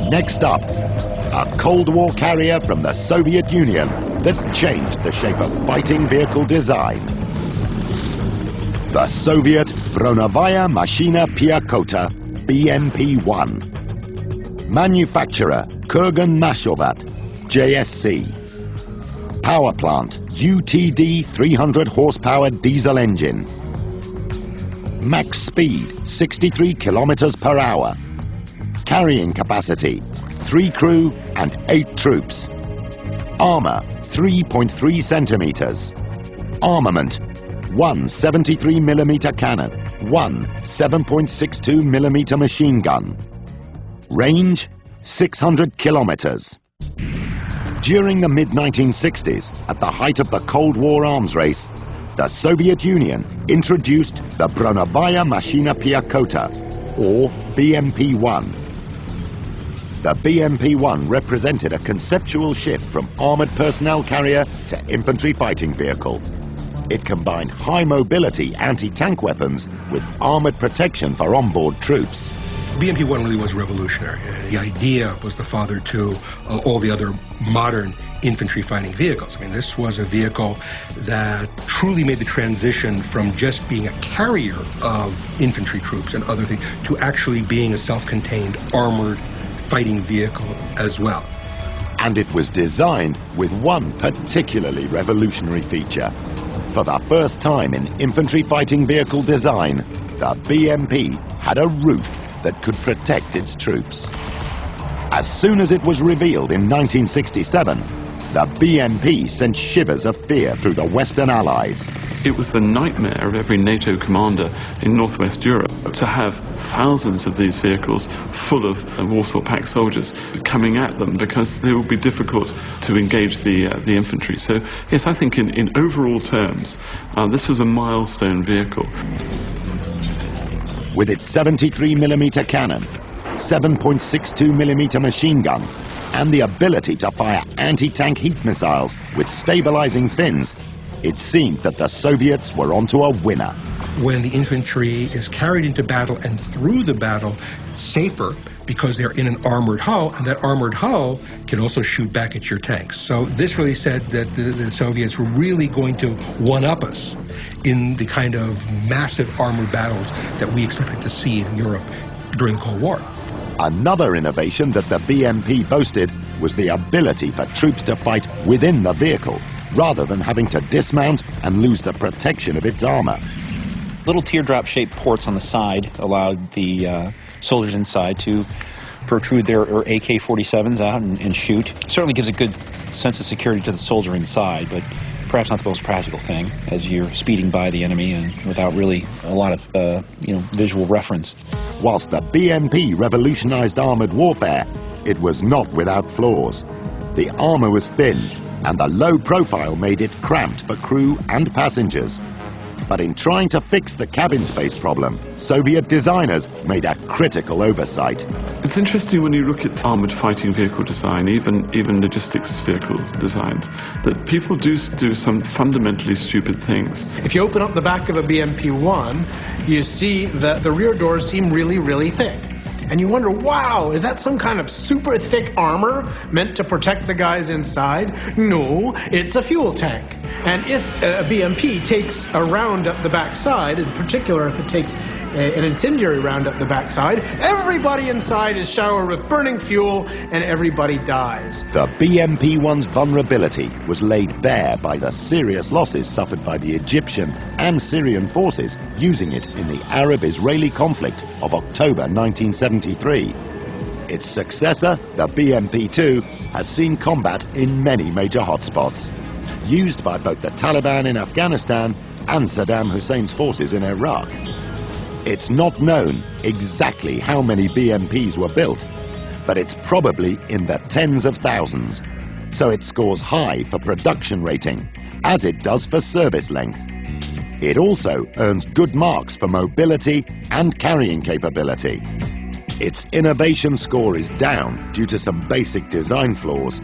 Next up, a Cold War carrier from the Soviet Union that changed the shape of fighting vehicle design. The Soviet Bronovaya Mashina Piakhota BMP-1. Manufacturer Kurgan Mashovat, JSC. Power plant UTD 300 horsepower diesel engine. Max speed 63 kilometers per hour. Carrying capacity 3 crew and 8 troops. Armor 3.3 centimeters. Armament: 1 73mm cannon, 1 7.62mm machine gun. Range 600 kilometers. During the mid-1960s, at the height of the Cold War arms race, the Soviet Union introduced the Bronovaya Mashina Piakhota, or BMP-1. The BMP-1 represented a conceptual shift from armored personnel carrier to infantry fighting vehicle. It combined high-mobility anti-tank weapons with armored protection for onboard troops. BMP-1 really was revolutionary. The idea was the father to all the other modern infantry fighting vehicles. I mean, this was a vehicle that truly made the transition from just being a carrier of infantry troops and other things to actually being a self-contained armored fighting vehicle as well. And it was designed with one particularly revolutionary feature. For the first time in infantry fighting vehicle design, the BMP had a roof that could protect its troops. As soon as it was revealed in 1967, the BMP sent shivers of fear through the Western Allies. It was the nightmare of every NATO commander in Northwest Europe to have thousands of these vehicles full of Warsaw Pact soldiers coming at them, because they would be difficult to engage the infantry. So yes, I think in overall terms, this was a milestone vehicle. With its 73mm cannon, 7.62mm machine gun, and the ability to fire anti-tank heat missiles with stabilizing fins, it seemed that the Soviets were onto a winner. When the infantry is carried into battle and through the battle safer because they're in an armored hull, and that armored hull can also shoot back at your tanks. So this really said that the Soviets were really going to one-up us in the kind of massive armored battles that we expected to see in Europe during the Cold War. Another innovation that the BMP boasted was the ability for troops to fight within the vehicle, rather than having to dismount and lose the protection of its armor. Little teardrop-shaped ports on the side allowed the soldiers inside to protrude their AK-47s out and shoot. It certainly gives a good sense of security to the soldier inside, but perhaps not the most practical thing as you're speeding by the enemy and without really a lot of visual reference. Whilst the BMP revolutionized armored warfare, it was not without flaws. The armor was thin, and the low profile made it cramped for crew and passengers. But in trying to fix the cabin space problem, Soviet designers made a critical oversight. It's interesting when you look at armored fighting vehicle design, even logistics vehicles designs, that people do some fundamentally stupid things. If you open up the back of a BMP-1, you see that the rear doors seem really, really thick. And you wonder, wow, is that some kind of super thick armor meant to protect the guys inside? No, it's a fuel tank. And if a BMP takes a round up the backside, in particular if it takes an incendiary round up the backside, everybody inside is showered with burning fuel and everybody dies. The BMP-1's vulnerability was laid bare by the serious losses suffered by the Egyptian and Syrian forces using it in the Arab-Israeli conflict of October 1973. Its successor, the BMP-2, has seen combat in many major hotspots, used by both the Taliban in Afghanistan and Saddam Hussein's forces in Iraq. It's not known exactly how many BMPs were built, but it's probably in the tens of thousands. So it scores high for production rating, as it does for service length. It also earns good marks for mobility and carrying capability. Its innovation score is down due to some basic design flaws,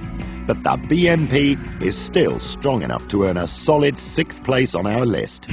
but the BMP is still strong enough to earn a solid 6th place on our list.